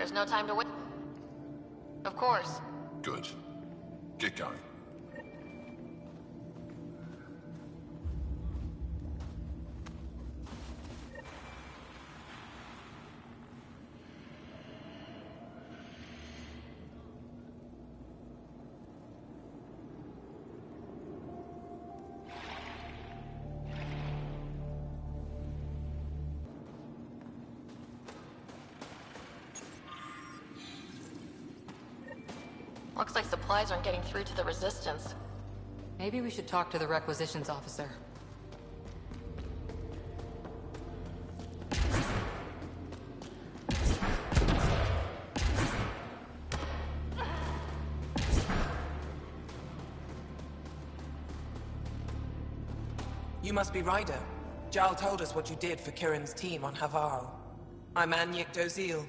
There's no time to wait. Of course. Good. Get going. Looks like supplies aren't getting through to the Resistance. Maybe we should talk to the requisitions officer. You must be Ryder. Jarl told us what you did for Kirin's team on Havarl. I'm Anyek Dozil,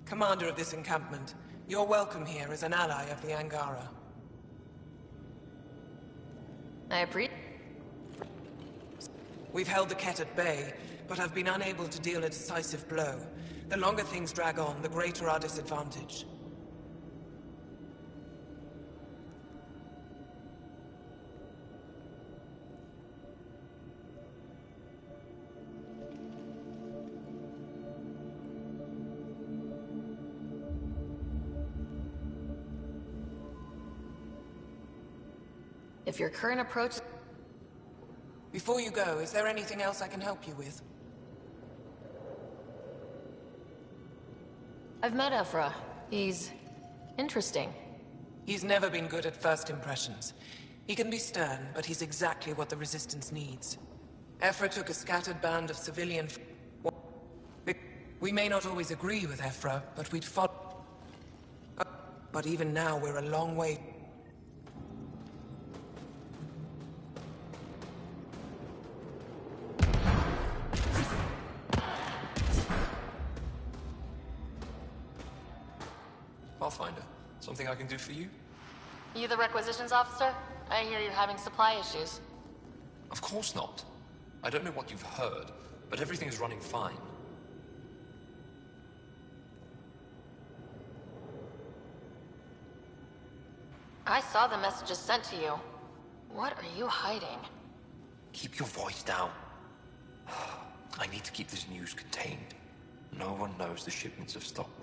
commander of this encampment. You're welcome here as an ally of the Angara. I appreciate. We've held the Ket at bay, but have been unable to deal a decisive blow. The longer things drag on, the greater our disadvantage. If your current approach... Before you go, is there anything else I can help you with? I've met Ephra. He's... interesting. He's never been good at first impressions. He can be stern, but he's exactly what the Resistance needs. Ephra took a scattered band of civilian... We may not always agree with Ephra, but we'd follow... But even now, we're a long way... Pathfinder, something I can do for you? You the requisitions officer? I hear you're having supply issues. Of course not. I don't know what you've heard, but everything is running fine. I saw the messages sent to you. What are you hiding? Keep your voice down. I need to keep this news contained. No one knows the shipments have stopped.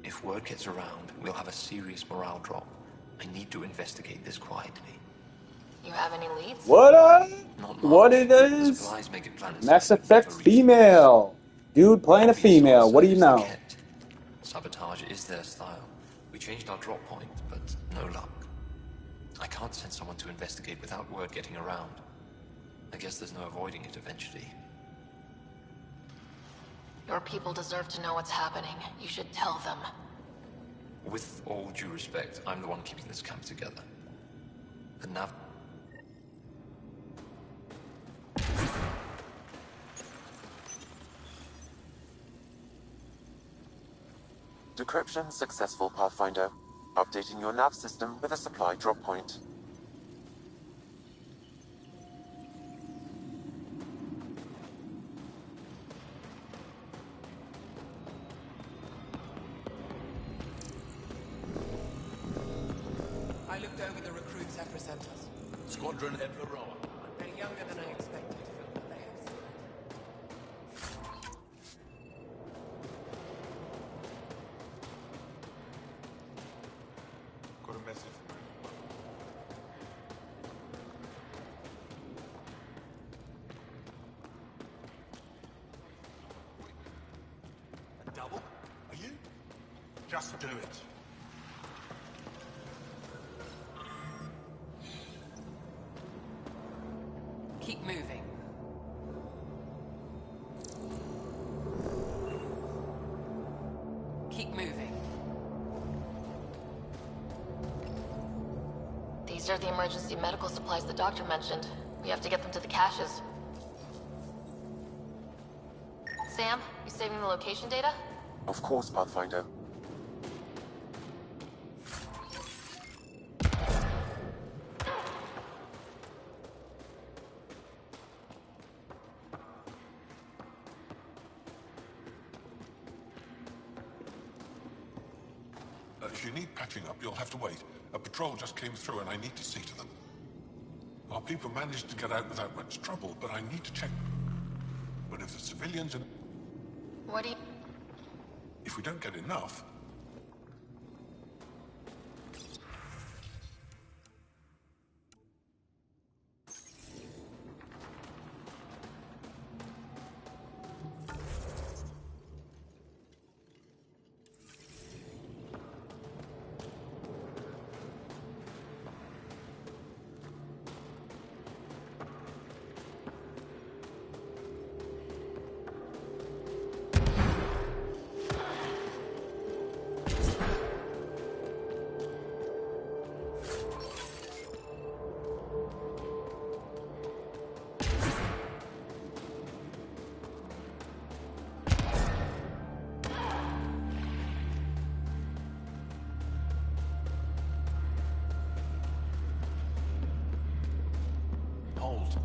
If word gets around, we'll have a serious morale drop. I need to investigate this quietly. You have any leads? What up? Not much. What it The is? supplies make it planetary. Mass Effect Never reached female. Dude playing a Obvious female. What do you sources know? are kept. Sabotage is their style. We changed our drop point, but no luck. I can't send someone to investigate without word getting around. I guess there's no avoiding it eventually. Your people deserve to know what's happening. You should tell them. With all due respect, I'm the one keeping this camp together. The nav... Decryption successful, Pathfinder. Updating your nav system with a supply drop point. I looked over the recruits Ephra sent us. Squadron at Varroa. They're younger than I expected, but they have some... Got a message. A double? Are you? Just do it. Keep moving. Keep moving. These are the emergency medical supplies the doctor mentioned. We have to get them to the caches. Sam, you saving the location data? Of course, Pathfinder. if you need patching up, you'll have to wait. A patrol just came through and I need to see to them. Our people managed to get out without much trouble, but I need to check. But if the civilians and... What do you... If we don't get enough...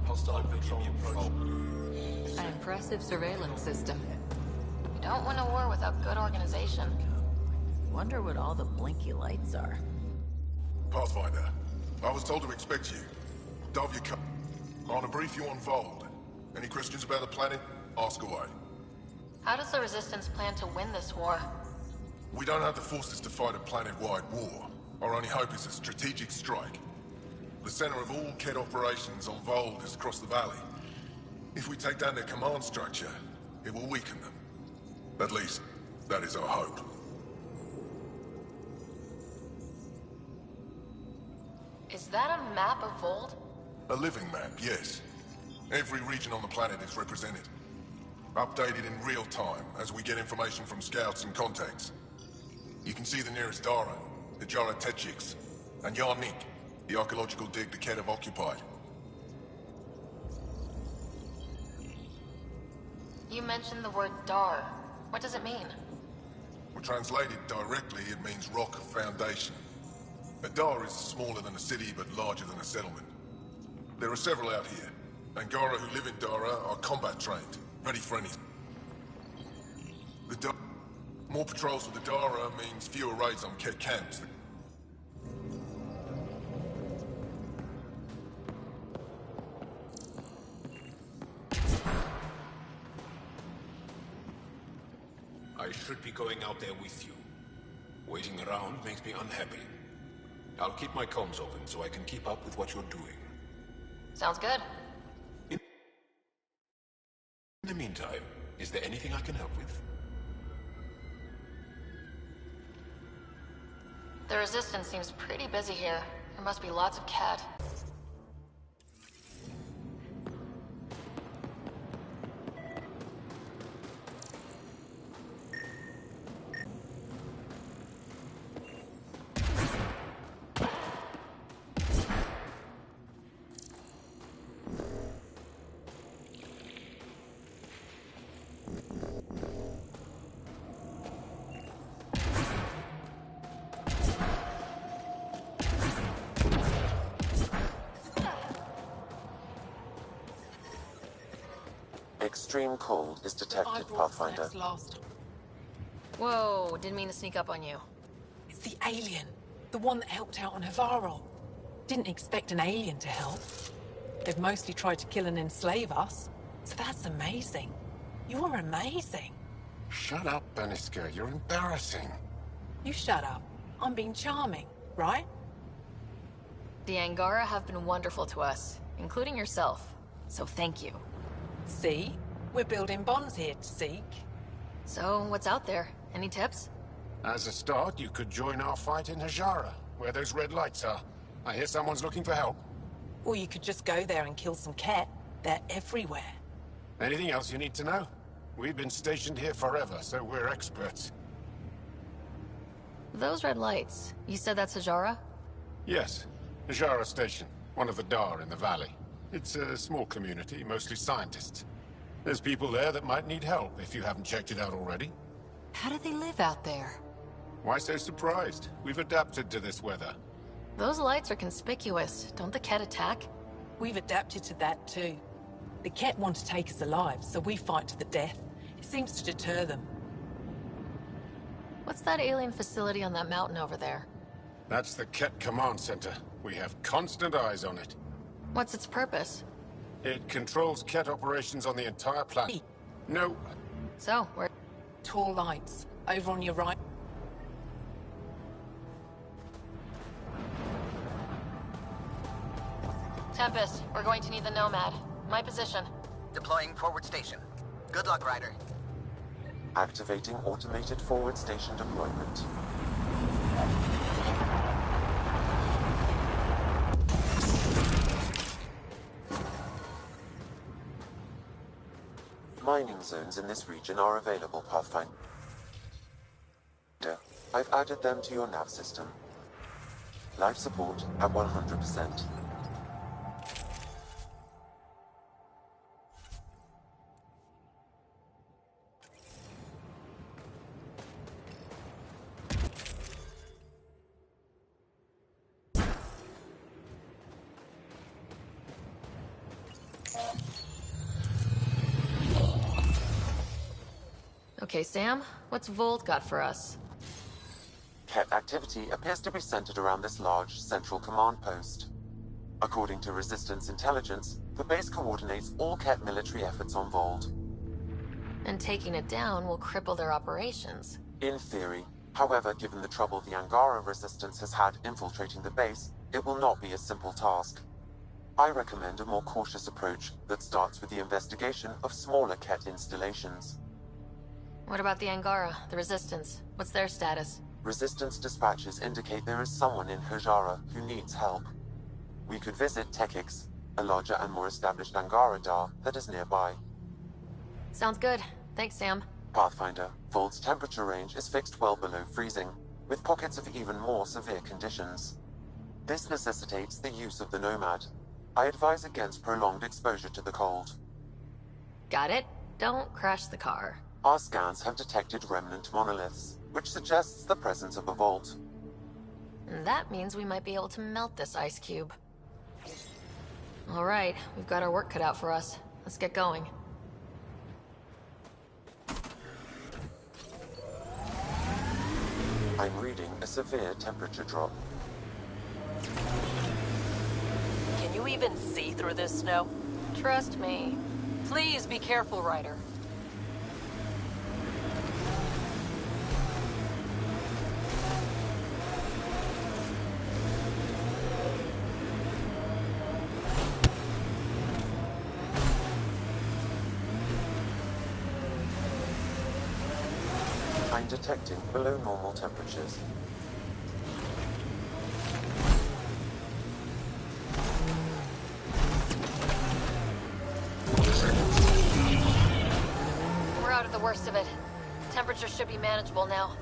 Hostile patrol approach. An impressive surveillance system. You don't win a war without good organization. Wonder what all the blinky lights are. Pathfinder, I was told to expect you. Dove, you come. I want to brief you on Vold. Any questions about the planet? Ask away. How does the Resistance plan to win this war? We don't have the forces to fight a planet-wide war. Our only hope is a strategic strike. The center of all Kett operations on Vold is across the valley. If we take down their command structure, it will weaken them. At least, that is our hope. Is that a map of Vold? A living map, yes. Every region on the planet is represented. Updated in real time as we get information from scouts and contacts. You can see the nearest Dara, the Jara Tetchiks, and Yarnik, the archaeological dig the Kett have occupied. You mentioned the word Dar. What does it mean? Well, translated directly, it means rock foundation. A Dar is smaller than a city, but larger than a settlement. There are several out here. Angara who live in Dara are combat trained, ready for anything. More patrols with the Dara means fewer raids on Kett camps. I should be going out there with you. Waiting around makes me unhappy. I'll keep my comms open so I can keep up with what you're doing. Sounds good. In the meantime, is there anything I can help with? The Resistance seems pretty busy here. There must be lots of Kett. Extreme cold is detected, Pathfinder. Last. Whoa, didn't mean to sneak up on you. It's the alien. The one that helped out on Havarl. Didn't expect an alien to help. They've mostly tried to kill and enslave us. So that's amazing. You're amazing. Shut up, Beniska. You're embarrassing. You shut up. I'm being charming, right? The Angara have been wonderful to us, including yourself. So thank you. See? We're building bonds here to seek. So, what's out there? Any tips? As a start, you could join our fight in Hajara, where those red lights are. I hear someone's looking for help. Or you could just go there and kill some Kett. They're everywhere. Anything else you need to know? We've been stationed here forever, so we're experts. Those red lights, you said that's Hajara? Yes. Hajara Station, one of the Dar in the valley. It's a small community, mostly scientists. There's people there that might need help, if you haven't checked it out already. How do they live out there? Why so surprised? We've adapted to this weather. Those lights are conspicuous. Don't the Kett attack? We've adapted to that too. The Kett want to take us alive, so we fight to the death. It seems to deter them. What's that alien facility on that mountain over there? That's the Ket Command Center. We have constant eyes on it. What's its purpose? It controls Ket operations on the entire planet. No. So, where... Tall lights. Over on your right. Tempest, we're going to need the Nomad. My position. Deploying forward station. Good luck, Ryder. Activating automated forward station deployment. Mining zones in this region are available, Pathfinder. I've added them to your nav system. Life support at 100%. Okay, Sam, what's Vold got for us? Ket activity appears to be centered around this large central command post. According to Resistance intelligence, the base coordinates all Ket military efforts on Vold. And taking it down will cripple their operations. In theory. However, given the trouble the Angara Resistance has had infiltrating the base, it will not be a simple task. I recommend a more cautious approach that starts with the investigation of smaller Ket installations. What about the Angara, the Resistance? What's their status? Resistance dispatches indicate there is someone in Hajara who needs help. We could visit Tekix, a larger and more established Angara Dar that is nearby. Sounds good. Thanks, Sam. Pathfinder, Vold's temperature range is fixed well below freezing, with pockets of even more severe conditions. This necessitates the use of the Nomad. I advise against prolonged exposure to the cold. Got it. Don't crash the car. Our scans have detected remnant monoliths, which suggests the presence of a vault. And that means we might be able to melt this ice cube. All right, we've got our work cut out for us. Let's get going. I'm reading a severe temperature drop. Can you even see through this snow? Trust me. Please be careful, Ryder. I'm detecting below normal temperatures. We're out of the worst of it. Temperature should be manageable now.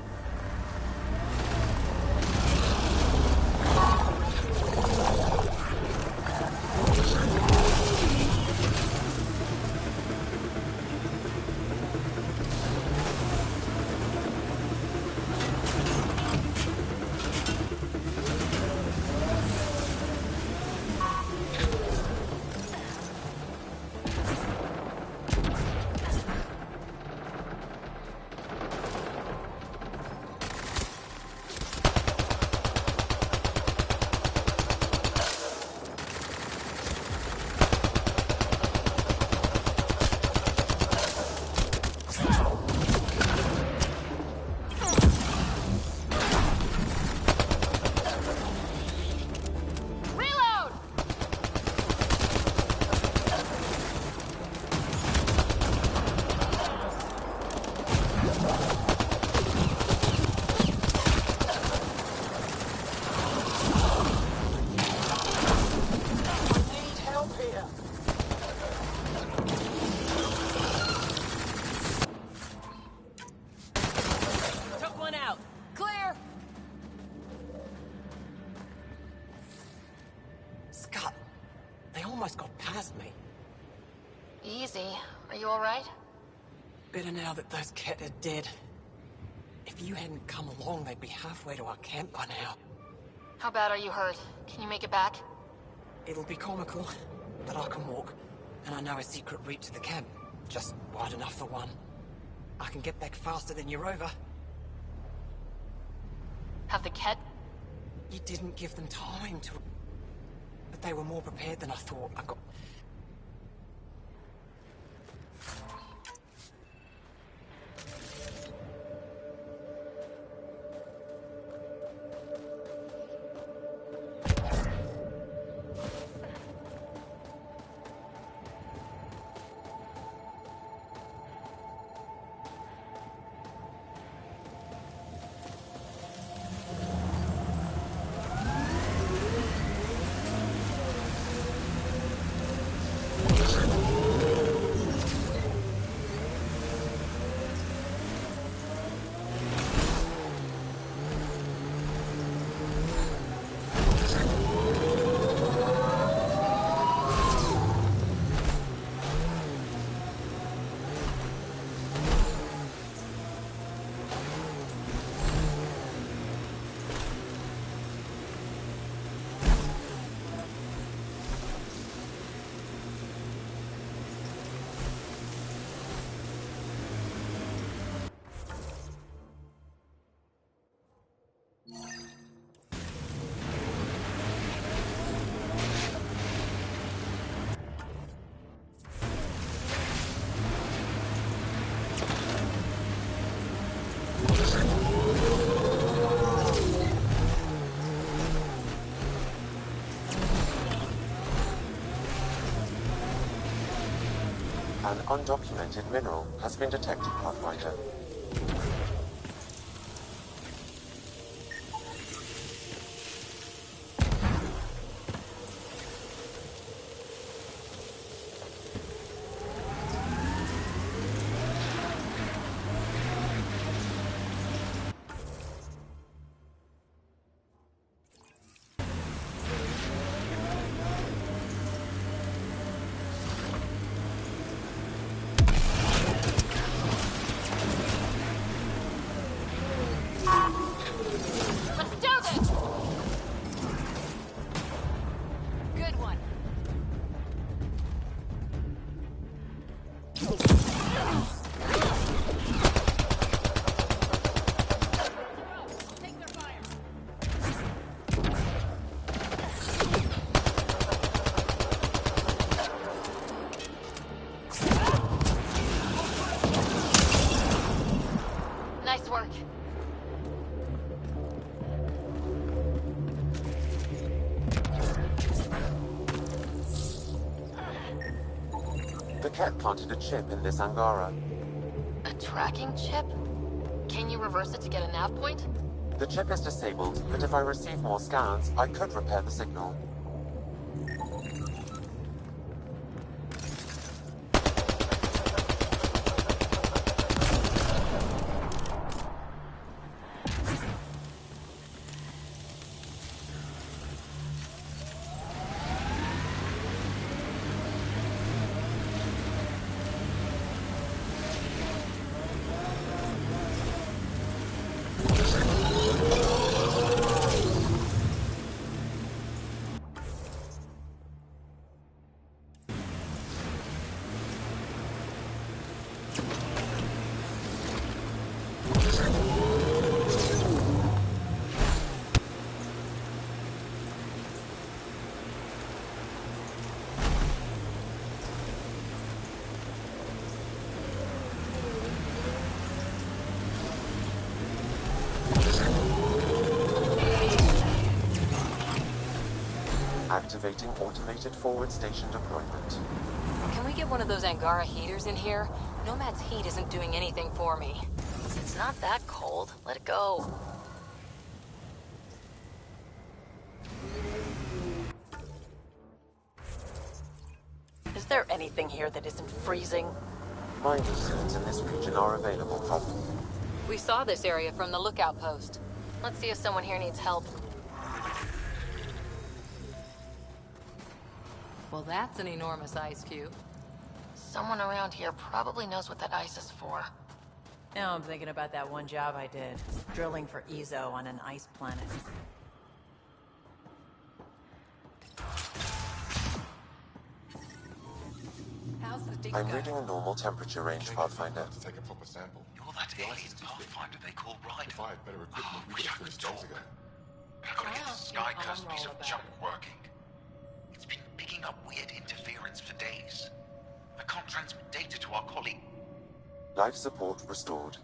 Better now that those Ket are dead. If you hadn't come along, they'd be halfway to our camp by now. How bad are you hurt? Can you make it back? It'll be comical, but I can walk. And I know a secret route to the camp. Just wide enough for one. I can get back faster than your rover. Have the Ket... You didn't give them time to... But they were more prepared than I thought. I've got... An undocumented mineral has been detected, Pathfinder. Nice work. The Ket planted a chip in this Angara. A tracking chip? Can you reverse it to get a nav point? The chip is disabled, but if I receive more scans, I could repair the signal. Activating automated forward station deployment. Can we get one of those Angara heaters in here? Nomad's heat isn't doing anything for me. It's not that cold. Let it go. Is there anything here that isn't freezing? Mining zones in this region are available, Path. We saw this area from the lookout post. Let's see if someone here needs help. Well, that's an enormous ice cube. Someone around here probably knows what that ice is for. Now I'm thinking about that one job I did, drilling for Ezo on an ice planet. I'm reading a normal temperature range, Pathfinder. To take a proper sample. You're that the alien pathfinder they call Ryder. If I had better equipment, we Wish could I have could finished talk. days ago. But I gotta get this sky cursed piece of about junk working. It's been picking up weird interference for days. I can't transmit data to our colleague. Life support restored.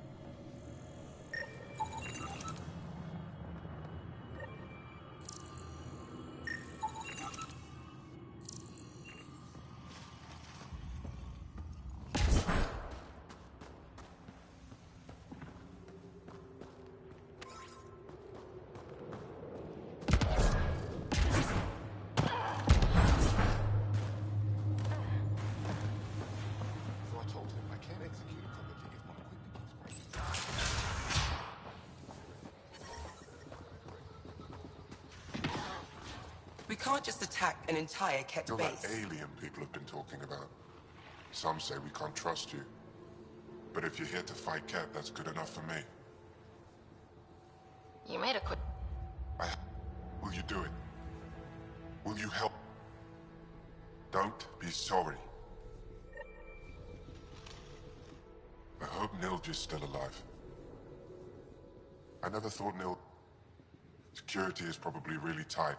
So I told him I can't execute it publicly if my equipment keeps breaking. We can't just attack an entire Ket You're base. that alien people have been talking about. Some say we can't trust you. But if you're here to fight Ket, that's good enough for me. You made a quick... Will you do it? Will you help? Don't be sorry. I hope Nilge is still alive. I never thought Nilge... Security is probably really tight.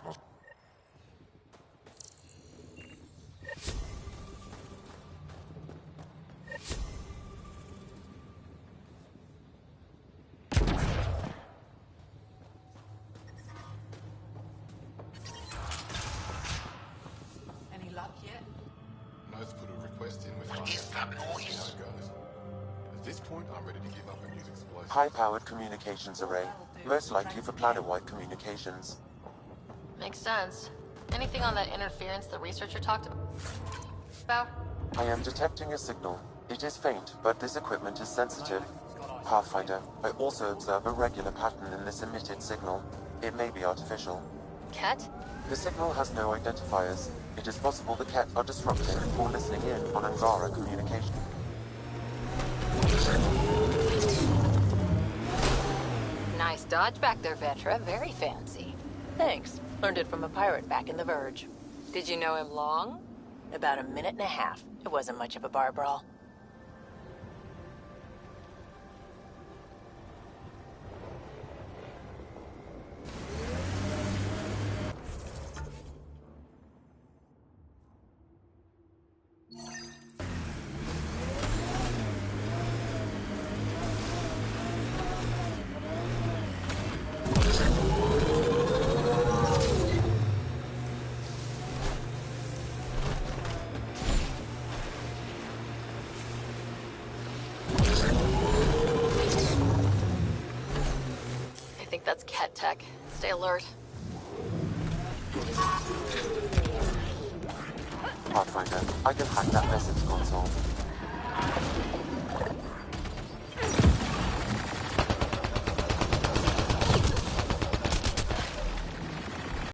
Any luck yet? Noth put a request in with What is that noise? At this point, I'm ready to give up and use explosives. High-powered communications array. Most likely for planet-wide communications. Makes sense. Anything on that interference the researcher talked about? I am detecting a signal. It is faint, but this equipment is sensitive. Pathfinder, I also observe a regular pattern in this emitted signal. It may be artificial. Ket? The signal has no identifiers. It is possible the Ket are disrupting or listening in on Angara communication. Nice dodge back there, Vetra. Very fancy. Thanks. Learned it from a pirate back in the Verge. Did you know him long? About a minute and a half. It wasn't much of a bar brawl. I think that's Ket tech. Stay alert. Pathfinder, I can hack that message console.